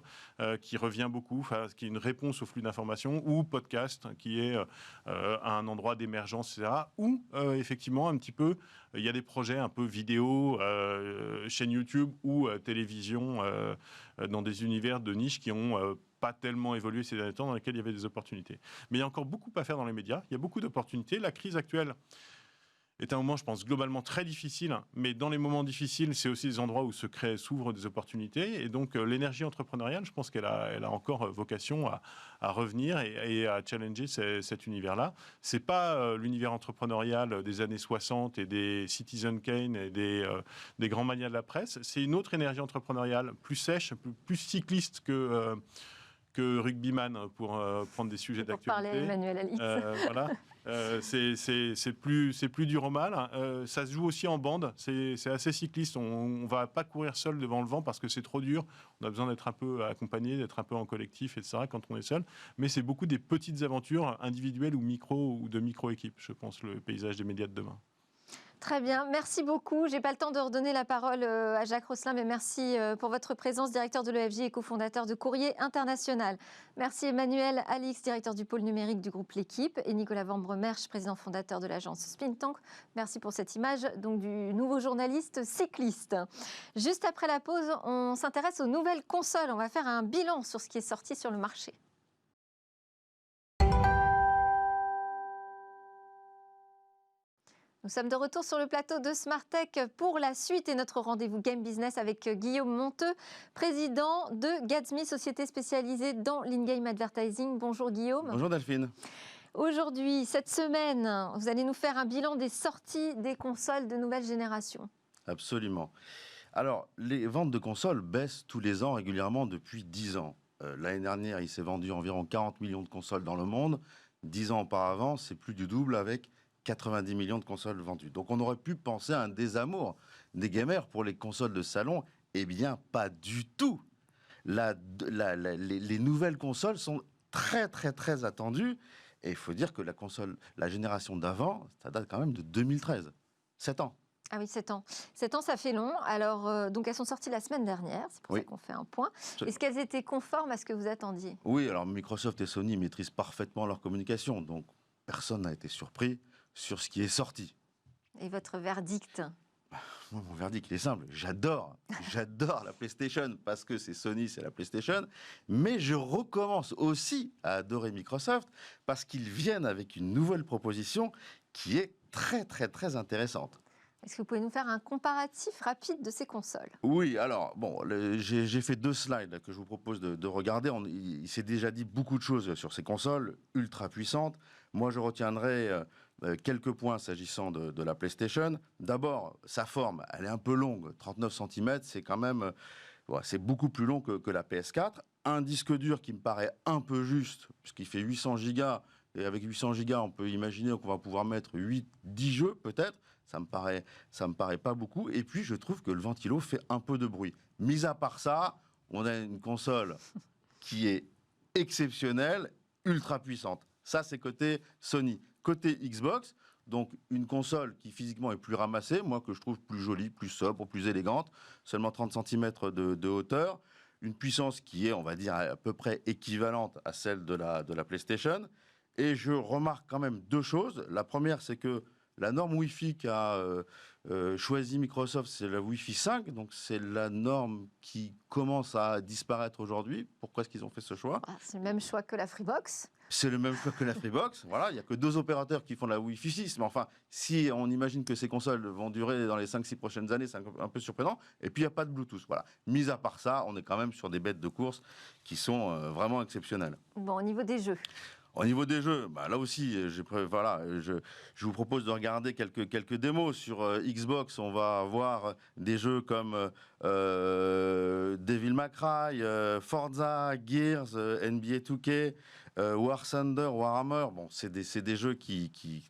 [SPEAKER 4] qui revient beaucoup, qui est une réponse au flux d'informations, ou podcast qui est un endroit d'émergence, etc. Ou effectivement, un petit peu, il y a des projets un peu vidéo, chaîne YouTube ou télévision dans des univers de niche qui ont pas tellement évolué ces derniers temps, dans lesquels il y avait des opportunités. Mais il y a encore beaucoup à faire dans les médias. Il y a beaucoup d'opportunités. La crise actuelle est un moment, je pense, globalement très difficile. Mais dans les moments difficiles, c'est aussi des endroits où s'ouvrent des opportunités. Et donc, l'énergie entrepreneuriale, je pense qu'elle a encore vocation à revenir et à challenger cet univers-là. C'est pas l'univers entrepreneurial des années 60 et des Citizen Kane et des grands manias de la presse. C'est une autre énergie entrepreneuriale, plus sèche, plus cycliste que rugbyman, pour prendre des sujets d'actualité.
[SPEAKER 1] Pour parler à Emmanuel Alix.
[SPEAKER 4] Voilà. C'est plus dur au mal. Ça se joue aussi en bande. C'est assez cycliste. On ne va pas courir seul devant le vent parce que c'est trop dur. On a besoin d'être un peu accompagné, d'être un peu en collectif, etc. quand on est seul. Mais c'est beaucoup des petites aventures individuelles ou de micro-équipes, je pense, le paysage des médias de demain.
[SPEAKER 1] Très bien, merci beaucoup. Je n'ai pas le temps de redonner la parole à Jacques Rosselin, mais merci pour votre présence, directeur de l'EFJ et cofondateur de Courrier International. Merci Emmanuel Alix, directeur du pôle numérique du groupe L'Équipe, et Nicolas Van-Bremersch, président fondateur de l'agence Spin Tank. Merci pour cette image donc, du nouveau journaliste cycliste. Juste après la pause, on s'intéresse aux nouvelles consoles. On va faire un bilan sur ce qui est sorti sur le marché. Nous sommes de retour sur le plateau de Smartech pour la suite et notre rendez-vous Game Business avec Guillaume Monteux, président de Gatsby, société spécialisée dans l'in-game advertising. Bonjour Guillaume.
[SPEAKER 6] Bonjour Delphine.
[SPEAKER 1] Aujourd'hui, cette semaine, vous allez nous faire un bilan des sorties des consoles de nouvelle génération.
[SPEAKER 6] Absolument. Alors, les ventes de consoles baissent tous les ans régulièrement depuis 10 ans. L'année dernière, il s'est vendu environ 40 millions de consoles dans le monde. 10 ans auparavant, c'est plus du double avec 90 millions de consoles vendues. Donc on aurait pu penser à un désamour des gamers pour les consoles de salon. Eh bien, pas du tout. Les nouvelles consoles sont très, très, très attendues. Et il faut dire que la génération d'avant, ça date quand même de 2013. 7 ans.
[SPEAKER 1] Ah oui, 7 ans. 7 ans, ça fait long. Alors, donc elles sont sorties la semaine dernière, c'est pour ça qu'on fait un point. Est-ce qu'elles étaient conformes à ce que vous attendiez?
[SPEAKER 6] Oui, alors Microsoft et Sony maîtrisent parfaitement leur communication. Donc, personne n'a été surpris sur ce qui est sorti.
[SPEAKER 1] Et votre verdict?
[SPEAKER 6] Mon verdict, il est simple. J'adore la PlayStation parce que c'est Sony, c'est la PlayStation. Mais je recommence aussi à adorer Microsoft parce qu'ils viennent avec une nouvelle proposition qui est très, très, très intéressante.
[SPEAKER 1] Est-ce que vous pouvez nous faire un comparatif rapide de ces consoles?
[SPEAKER 6] Oui, alors, bon, j'ai fait 2 slides que je vous propose de regarder. Il s'est déjà dit beaucoup de choses sur ces consoles ultra puissantes. Moi, je retiendrai quelques points s'agissant de la PlayStation. D'abord, sa forme, elle est un peu longue. 39 cm, c'est quand même... c'est beaucoup plus long que la PS4. Un disque dur qui me paraît un peu juste, puisqu'il fait 800 gigas, et avec 800 gigas, on peut imaginer qu'on va pouvoir mettre 8-10 jeux peut-être. Ça me paraît pas beaucoup. Et puis, je trouve que le ventilo fait un peu de bruit. Mis à part ça, on a une console qui est exceptionnelle, ultra puissante. Ça, c'est côté Sony. Côté Xbox, donc une console qui physiquement est plus ramassée, moi que je trouve plus jolie, plus sobre, plus élégante, seulement 30 cm de hauteur, une puissance qui est, on va dire, à peu près équivalente à celle de la PlayStation. Et je remarque quand même deux choses. La première, c'est que la norme Wi-Fi qu'a choisi Microsoft, c'est la Wi-Fi 5, donc c'est la norme qui commence à disparaître aujourd'hui. Pourquoi est-ce qu'ils ont fait ce choix ?
[SPEAKER 1] C'est le même choix que la Freebox.
[SPEAKER 6] C'est le même choix que la Freebox. Voilà, il n'y a que 2 opérateurs qui font la Wi-Fi 6. Mais enfin, si on imagine que ces consoles vont durer dans les 5-6 prochaines années, c'est un peu surprenant. Et puis, il n'y a pas de Bluetooth. Voilà. Mis à part ça, on est quand même sur des bêtes de course qui sont vraiment exceptionnelles.
[SPEAKER 1] Bon, au niveau des jeux.
[SPEAKER 6] Au niveau des jeux, là aussi, je vous propose de regarder quelques démos. Sur Xbox, on va avoir des jeux comme Devil May Cry, Forza, Gears, NBA 2K, War Thunder, Warhammer. Bon, c'est des jeux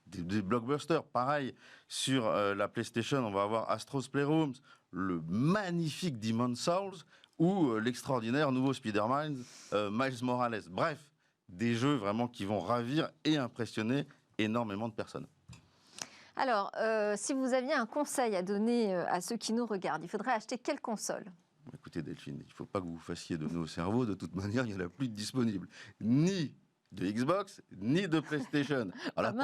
[SPEAKER 6] des blockbusters. Pareil, sur la PlayStation, on va avoir Astro's Playroom, le magnifique Demon's Souls ou l'extraordinaire nouveau Spider-Man, Miles Morales. Bref, des jeux vraiment qui vont ravir et impressionner énormément de personnes.
[SPEAKER 1] Alors, si vous aviez un conseil à donner à ceux qui nous regardent, il faudrait acheter quelle console ?
[SPEAKER 6] Écoutez Delphine, il ne faut pas que vous vous fassiez de nos cerveaux. De toute manière, il n'y en a plus de disponibles. Ni de Xbox, ni de PlayStation.
[SPEAKER 1] Alors.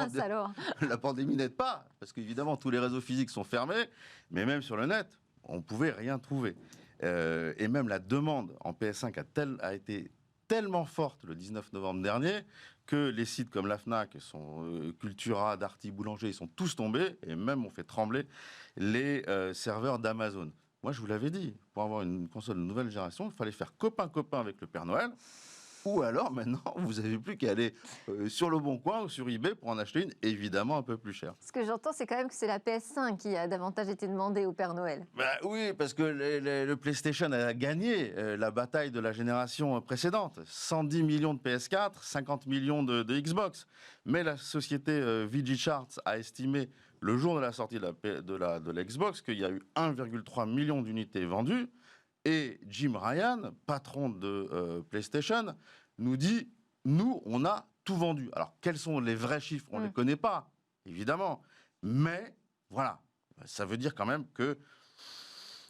[SPEAKER 6] La pandémie n'aide pas, parce qu'évidemment, tous les réseaux physiques sont fermés, mais même sur le net, on ne pouvait rien trouver. Et même la demande en PS5 a été tellement forte le 19 novembre dernier que les sites comme la Fnac, Cultura, Darty, Boulanger, ils sont tous tombés et même ont fait trembler les serveurs d'Amazon. Moi, je vous l'avais dit, pour avoir une console de nouvelle génération, il fallait faire copain-copain avec le Père Noël. Ou alors, maintenant, vous n'avez plus qu'à aller sur Le Bon Coin ou sur eBay pour en acheter une, évidemment un peu plus chère.
[SPEAKER 1] Ce que j'entends, c'est quand même que c'est la PS5 qui a davantage été demandée au Père Noël.
[SPEAKER 6] Oui, parce que le PlayStation a gagné la bataille de la génération précédente. 110 millions de PS4, 50 millions de Xbox. Mais la société VG Charts a estimé, le jour de la sortie de la Xbox, qu'il y a eu 1,3 million d'unités vendues. Et Jim Ryan, patron de PlayStation, nous dit « Nous, on a tout vendu ». Alors, quels sont les vrais chiffres ? On ne les connaît pas, évidemment. Mais, voilà, ça veut dire quand même que...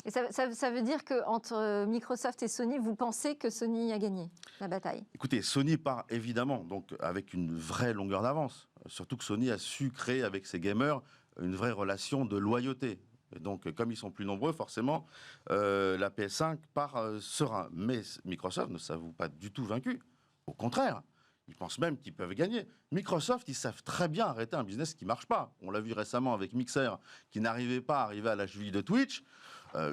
[SPEAKER 1] Et ça veut dire qu'entre Microsoft et Sony, vous pensez que Sony a gagné la bataille ?
[SPEAKER 6] Écoutez, Sony part évidemment donc, avec une vraie longueur d'avance. Surtout que Sony a su créer avec ses gamers une vraie relation de loyauté. Donc, comme ils sont plus nombreux, forcément, la PS5 part serein. Mais Microsoft ne s'avoue pas du tout vaincu. Au contraire, ils pensent même qu'ils peuvent gagner. Microsoft, ils savent très bien arrêter un business qui ne marche pas. On l'a vu récemment avec Mixer, qui n'arrivait pas à arriver à la cheville de Twitch.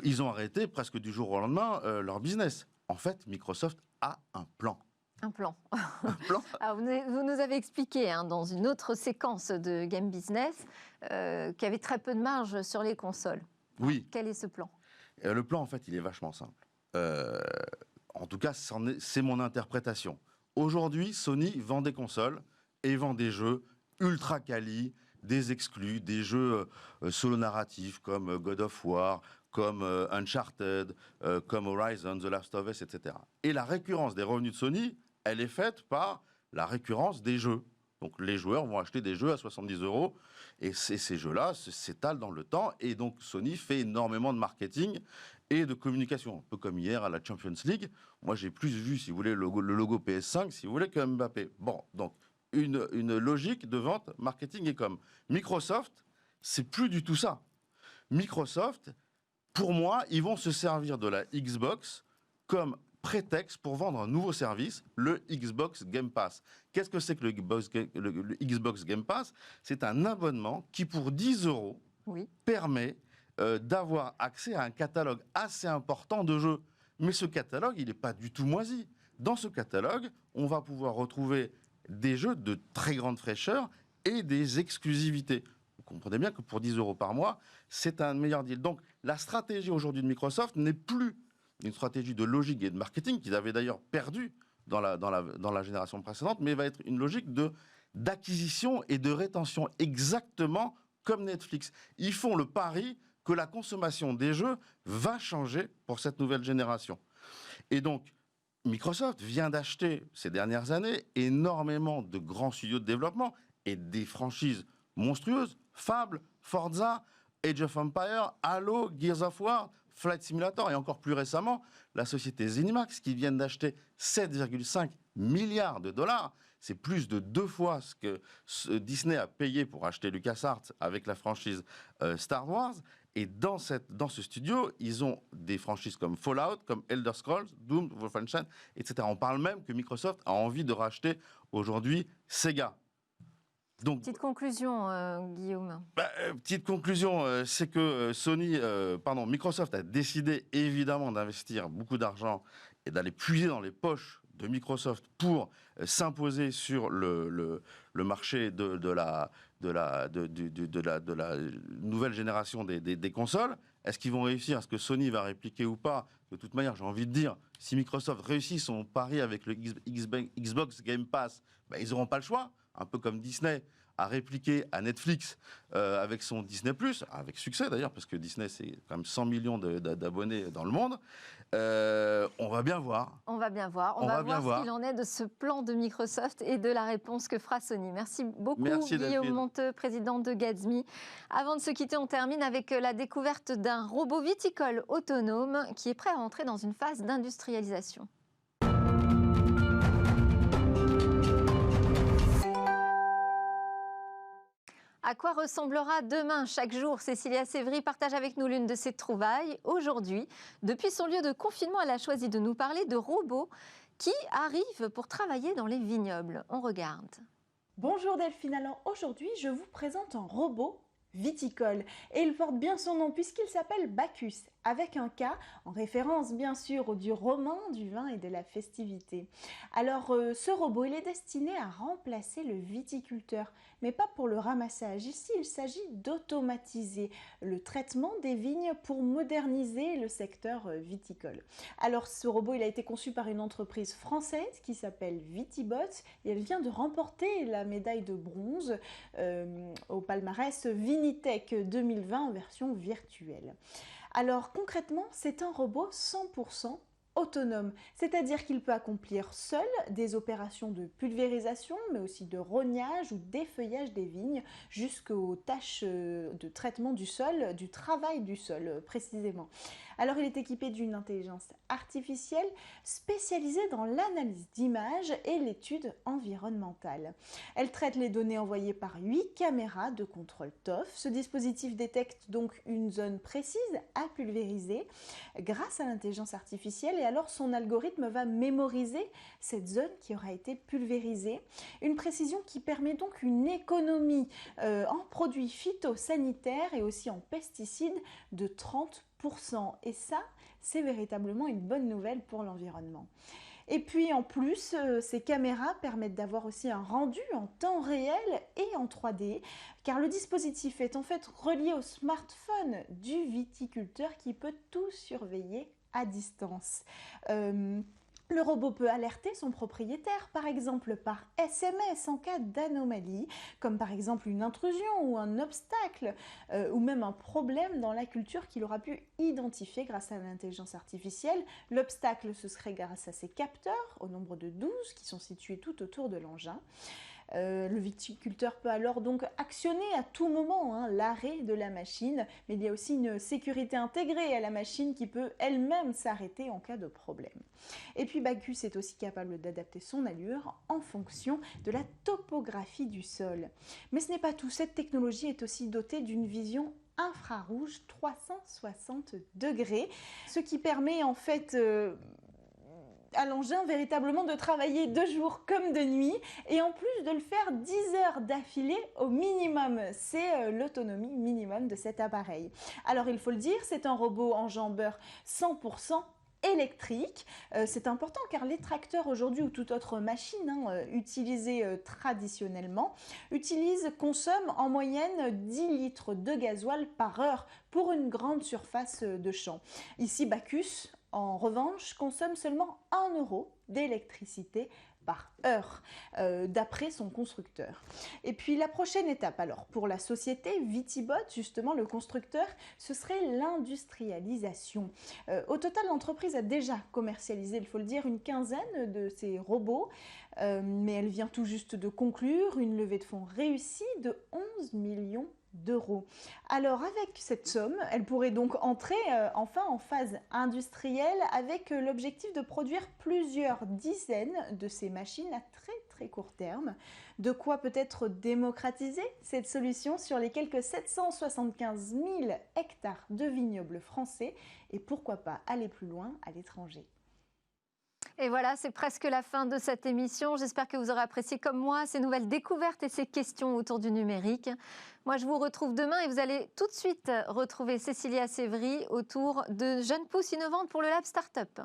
[SPEAKER 6] Ils ont arrêté presque du jour au lendemain leur business. En fait, Microsoft a un plan.
[SPEAKER 1] Un plan.
[SPEAKER 6] Un plan.
[SPEAKER 1] Alors, vous nous avez expliqué dans une autre séquence de Game Business qu'il y avait très peu de marge sur les consoles.
[SPEAKER 6] Oui.
[SPEAKER 1] Alors, quel est ce plan ?
[SPEAKER 6] Le plan, en fait, il est vachement simple. En tout cas, c'est mon interprétation. Aujourd'hui, Sony vend des consoles et vend des jeux ultra quali, des exclus, des jeux solo narratifs comme God of War, comme Uncharted, comme Horizon, The Last of Us, etc. Et la récurrence des revenus de Sony, elle est faite par la récurrence des jeux. Donc les joueurs vont acheter des jeux à 70 € et ces jeux-là s'étalent dans le temps. Et donc Sony fait énormément de marketing et de communication. Un peu comme hier à la Champions League. Moi, j'ai plus vu, si vous voulez, le logo PS5, si vous voulez, que Mbappé. Bon, donc une logique de vente, marketing et com. Microsoft, c'est plus du tout ça. Microsoft, pour moi, ils vont se servir de la Xbox comme prétexte pour vendre un nouveau service, le Xbox Game Pass. Qu'est-ce que c'est que le Xbox Game Pass ? C'est un abonnement qui, pour 10 € permet d'avoir accès à un catalogue assez important de jeux. Mais ce catalogue, il n'est pas du tout moisi. Dans ce catalogue, on va pouvoir retrouver des jeux de très grande fraîcheur et des exclusivités. Vous comprenez bien que pour 10 € par mois, c'est un meilleur deal. Donc, la stratégie aujourd'hui de Microsoft n'est plus une stratégie de logique et de marketing qu'ils avaient d'ailleurs perdu dans la génération précédente, mais va être une logique de d'acquisition et de rétention, exactement comme Netflix. Ils font le pari que la consommation des jeux va changer pour cette nouvelle génération. Et donc, Microsoft vient d'acheter ces dernières années énormément de grands studios de développement et des franchises monstrueuses, Fable, Forza, Age of Empires, Halo, Gears of War, Flight Simulator et encore plus récemment, la société ZeniMax qui vient d'acheter 7,5 milliards de dollars. C'est plus de 2 fois ce que Disney a payé pour acheter LucasArts avec la franchise Star Wars. Et dans ce studio, ils ont des franchises comme Fallout, comme Elder Scrolls, Doom, Wolfenstein, etc. On parle même que Microsoft a envie de racheter aujourd'hui Sega. Donc,
[SPEAKER 1] petite conclusion, Guillaume.
[SPEAKER 6] Petite conclusion, c'est que Microsoft a décidé évidemment d'investir beaucoup d'argent et d'aller puiser dans les poches de Microsoft pour s'imposer sur le marché de la nouvelle génération des consoles. Est-ce qu'ils vont réussir? Est-ce que Sony va répliquer ou pas? De toute manière, j'ai envie de dire, si Microsoft réussit son pari avec le Xbox Game Pass, ils n'auront pas le choix. Un peu comme Disney a répliqué à Netflix avec son Disney+, avec succès d'ailleurs, parce que Disney, c'est quand même 100 millions d'abonnés dans le monde. On va bien voir.
[SPEAKER 1] On va bien voir. On va voir ce qu'il en est de ce plan de Microsoft et de la réponse que fera Sony. Merci beaucoup, Guillaume Monteux, président de Gatsby. Avant de se quitter, on termine avec la découverte d'un robot viticole autonome qui est prêt à entrer dans une phase d'industrialisation. À quoi ressemblera demain chaque jour? Cécilia Sévry partage avec nous l'une de ses trouvailles. Aujourd'hui, depuis son lieu de confinement, elle a choisi de nous parler de robots qui arrivent pour travailler dans les vignobles. On regarde.
[SPEAKER 7] Bonjour Delphine, alors aujourd'hui je vous présente un robot viticole et il porte bien son nom puisqu'il s'appelle Bacchus, avec un K en référence bien sûr au dieu romain du vin et de la festivité. Alors ce robot il est destiné à remplacer le viticulteur, mais pas pour le ramassage. Ici il s'agit d'automatiser le traitement des vignes pour moderniser le secteur viticole. Alors ce robot il a été conçu par une entreprise française qui s'appelle Vitibot et elle vient de remporter la médaille de bronze au palmarès Vinitech 2020 en version virtuelle. Alors concrètement, c'est un robot 100% autonome, c'est-à-dire qu'il peut accomplir seul des opérations de pulvérisation, mais aussi de rognage ou d'effeuillage des vignes, jusqu'aux tâches de traitement du sol, du travail du sol précisément. Alors il est équipé d'une intelligence artificielle spécialisée dans l'analyse d'images et l'étude environnementale. Elle traite les données envoyées par 8 caméras de contrôle TOF. Ce dispositif détecte donc une zone précise à pulvériser grâce à l'intelligence artificielle et alors son algorithme va mémoriser cette zone qui aura été pulvérisée. Une précision qui permet donc une économie en produits phytosanitaires et aussi en pesticides de 30%. Et ça, c'est véritablement une bonne nouvelle pour l'environnement. Et puis en plus, ces caméras permettent d'avoir aussi un rendu en temps réel et en 3D, car le dispositif est en fait relié au smartphone du viticulteur qui peut tout surveiller à distance. Le robot peut alerter son propriétaire, par exemple par SMS en cas d'anomalie, comme par exemple une intrusion ou un obstacle, ou même un problème dans la culture qu'il aura pu identifier grâce à l'intelligence artificielle. L'obstacle, ce serait grâce à ses capteurs, au nombre de 12, qui sont situés tout autour de l'engin. Le viticulteur peut alors donc actionner à tout moment l'arrêt de la machine, mais il y a aussi une sécurité intégrée à la machine qui peut elle-même s'arrêter en cas de problème. Et puis Bacchus est aussi capable d'adapter son allure en fonction de la topographie du sol. Mais ce n'est pas tout, cette technologie est aussi dotée d'une vision infrarouge 360 degrés, ce qui permet en fait à l'engin véritablement de travailler de jour comme de nuit et en plus de le faire 10 heures d'affilée au minimum. C'est l'autonomie minimum de cet appareil. Alors il faut le dire, c'est un robot enjambeur 100% électrique. C'est important car les tracteurs aujourd'hui ou toute autre machine utilisée traditionnellement consomment en moyenne 10 litres de gasoil par heure pour une grande surface de champ. Ici Bacchus en revanche, consomme seulement 1 € d'électricité par heure, d'après son constructeur. Et puis la prochaine étape, alors pour la société Vitibot, justement le constructeur, ce serait l'industrialisation. Au total, l'entreprise a déjà commercialisé, il faut le dire, une quinzaine de ces robots, mais elle vient tout juste de conclure une levée de fonds réussie de 11 millions d'euros. Alors avec cette somme, elle pourrait donc entrer enfin en phase industrielle avec l'objectif de produire plusieurs dizaines de ces machines à très court terme. De quoi peut-être démocratiser cette solution sur les quelques 775 000 hectares de vignobles français et pourquoi pas aller plus loin à l'étranger.
[SPEAKER 1] Et voilà, c'est presque la fin de cette émission. J'espère que vous aurez apprécié comme moi ces nouvelles découvertes et ces questions autour du numérique. Moi, je vous retrouve demain et vous allez tout de suite retrouver Cécilia Sévry autour de Jeunes Pousses innovantes pour le Lab Startup.